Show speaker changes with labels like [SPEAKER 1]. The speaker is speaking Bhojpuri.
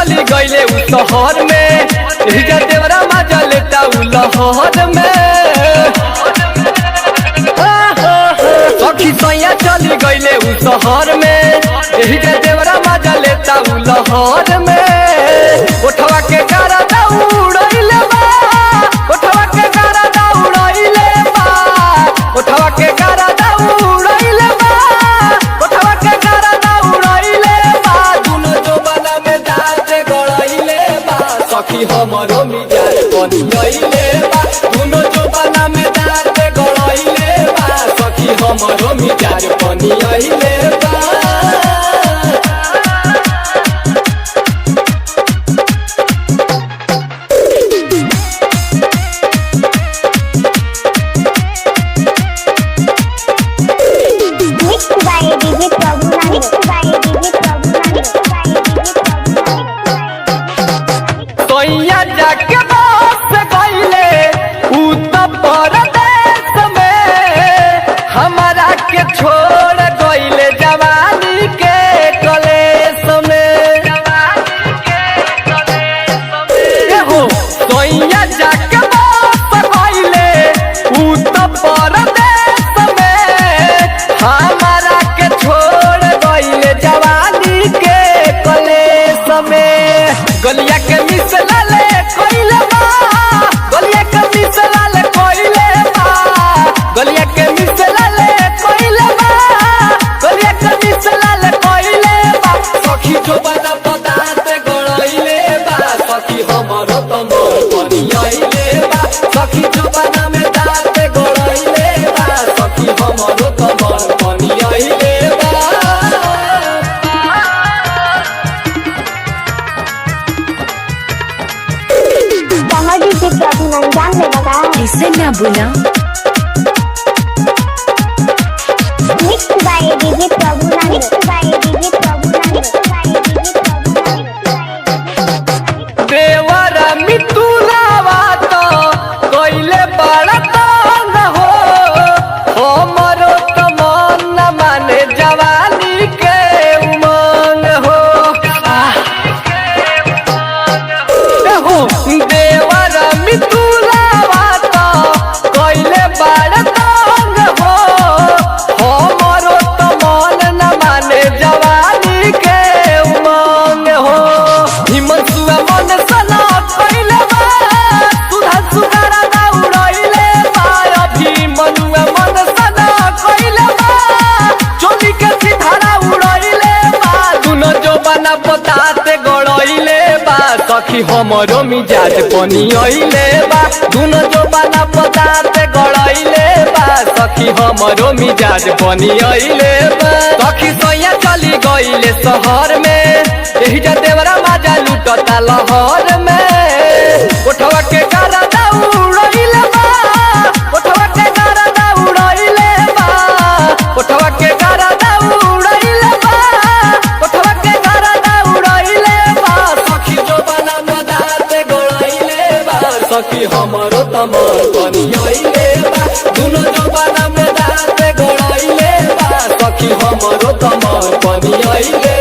[SPEAKER 1] चली गईले उ शहर में, हिजा देवरा मजा लेता उ लहर में। सखी सैया चली गईले उ शहर में, हिजा देवरा मजा लेता उ लहर में। उठवा के गारा दौड़इले बा, उठवा के गारा दौड़इले बा, उठवा के गारा दौड़इले बा, उठवा के गारा दौड़इले बा। दुनो जोबना में दांत गड़इले बा, सखी हमरो मिजाज बनियइले बा। दुनो जोबना में दांत गड़इले बा, सखी हमरो मिजाज बनियइले बा। तोइया जाके बस गईले उ तो परदेश में, हमारा के छोड़ गईले जवानी के कलेश में। हो तोइया जाके बस गईले उ तो परदेश में, हमारा के छोड़ गईले जवानी के कलेश में। गलिया के मिसला ले कोइले बा, गलिया के मिसला ले कोइले बा, गलिया के मिसला ले कोइले बा, गलिया के मिसला ले कोइले बा। सखी जोबना पदार्थ गड़इले बा, सखी हमरो तमर बनियइले बा। सखी जोबना में दांत गड़इले बा, सखी हमरो तमर बनियइले बा।
[SPEAKER 2] अभिनंदन ने बताया
[SPEAKER 3] किससे ना बोला।
[SPEAKER 2] Mix by DJ Prabhunand, mix by DJ Prabhunand, mix by DJ Prabhunand.
[SPEAKER 1] देवरा मितुलावा तो कोइले बड़ा तंग हो, हमरो तो मन न माने जवानी के उमंग हो। देवरा मितुलावा तो कोइले बड़ा तंग हो, हमरो तो मन न माने जवानी के उमंग हो। हिमंसुआ मन सना कोइले बा, सुधा सुगारा दौड़इले बा। अभिमनुआ मन सना कोइले बा, चोली के सिधारा उड़इले बा। दुनो जोबना पताते गड़इले बा, सखी हमरो मिजाज बनियइले बा। दुनो जोबना पताते गड़इले बा, सखी हमरो मिजाज बनियइले बा। सखी सैया चली गईले शहर में, हिजा देवरा मजा लुटता लहर में। उठवा के गारा दौड़इले बा, उठवा के गारा दौड़इले बा, उठवा के गारा दौड़इले बा, उठवा के गारा दौड़इले बा। सखी जोबना में दांत गड़इले बा, सखी हमरो तमर बनियइले बा। दुनो जोबना में दांत गड़इले बा, सखी हमरो तमर बनियइले